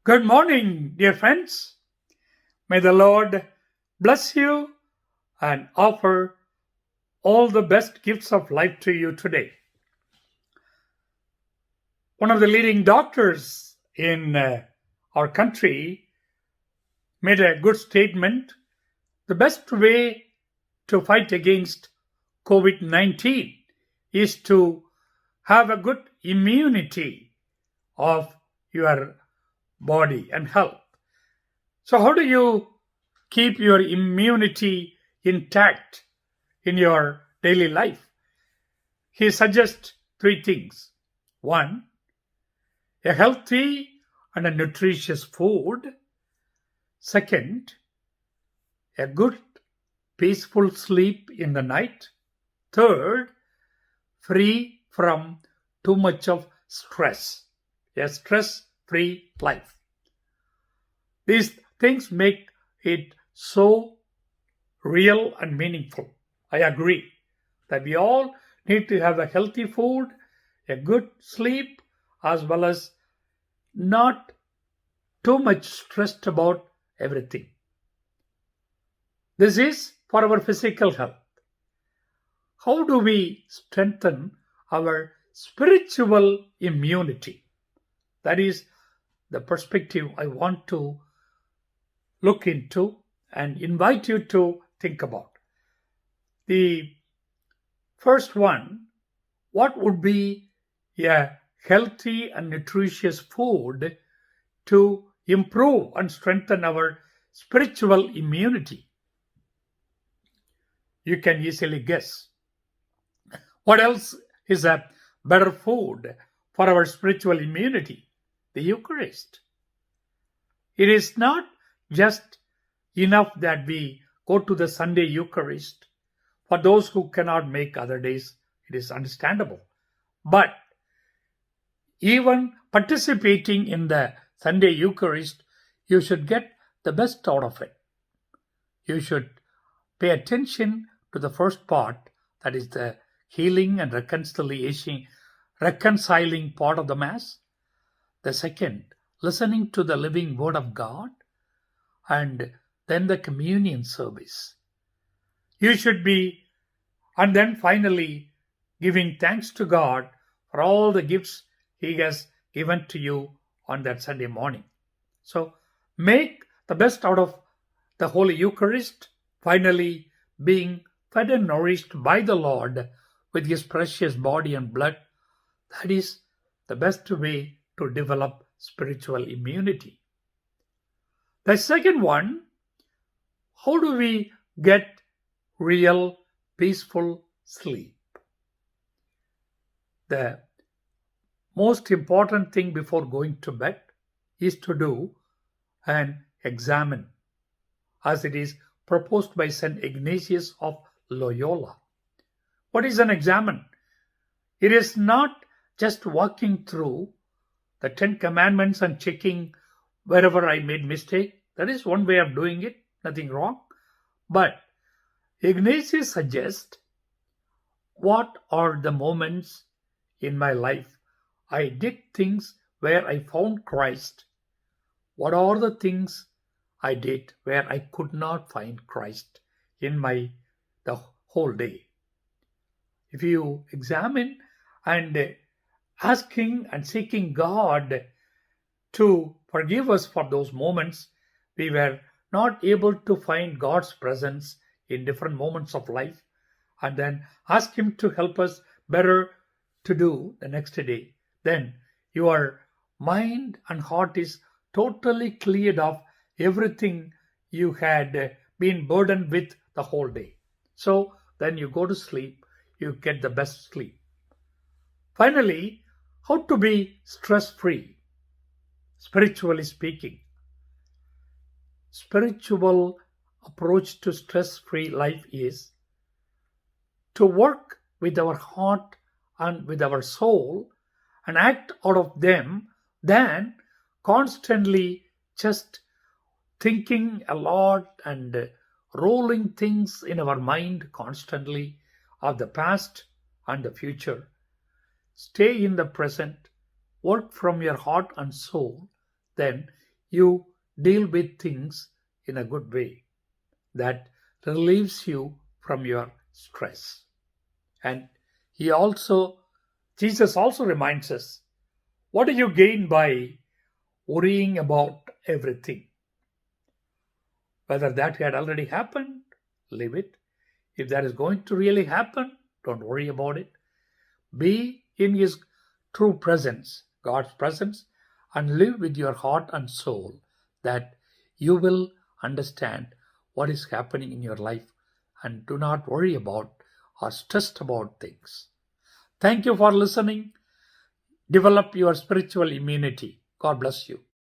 Good morning, dear friends. May the Lord bless you and offer all the best gifts of life to you today. One of the leading doctors in our country made a good statement. The best way to fight against COVID 19 is to have a good immunity of your body and health. So, how do you keep your immunity intact in your daily life? He suggests three things. One, a healthy and a nutritious food. Second, a good, peaceful sleep in the night. Third, free from too much of stress. A stress free life. These things make it so real and meaningful. I agree that we all need to have a healthy food, a good sleep, as well as not too much stressed about everything. This is for our physical health. How do we strengthen our spiritual immunity? That is the perspective I want to look into and invite you to think about. The first one, what would be a healthy and nutritious food to improve and strengthen our spiritual immunity? You can easily guess. What else is a better food for our spiritual immunity? The Eucharist. It is not just enough that we go to the Sunday Eucharist. For those who cannot make other days, it is understandable. But even participating in the Sunday Eucharist, you should get the best out of it. You should pay attention to the first part, that is the healing and reconciling part of the Mass. The second, listening to the living Word of God. And then the communion service. You should be, and then finally giving thanks to God for all the gifts He has given to you on that Sunday morning. So make the best out of the Holy Eucharist, finally being fed and nourished by the Lord with His precious body and blood. That is the best way to develop spiritual immunity. The second one, how do we get real peaceful sleep? The most important thing before going to bed is to do an examen, as it is proposed by St. Ignatius of Loyola. What is an examen? It is not just walking through the 10 commandments and checking wherever I made mistake. That is one way of doing it, nothing wrong. But Ignatius suggests, what are the moments in my life I did things where I found Christ? What are the things I did where I could not find Christ in the whole day? If you examine and asking and seeking God to forgive us for those moments we were not able to find God's presence in different moments of life, and then ask Him to help us better to do the next day, then your mind and heart is totally cleared of everything you had been burdened with the whole day. So then you go to sleep, you get the best sleep. Finally, how to be stress-free, spiritually speaking. Spiritual approach to stress-free life is to work with our heart and with our soul and act out of them than constantly just thinking a lot and rolling things in our mind constantly of the past and the future. Stay in the present, work from your heart and soul, then you deal with things in a good way that relieves you from your stress. And Jesus also reminds us, what do you gain by worrying about everything? Whether that had already happened, leave it. If that is going to really happen, don't worry about it. Be in His true presence, God's presence, and live with your heart and soul, that you will understand what is happening in your life and do not worry about or stressed about things. Thank you for listening. Develop your spiritual immunity. God bless you.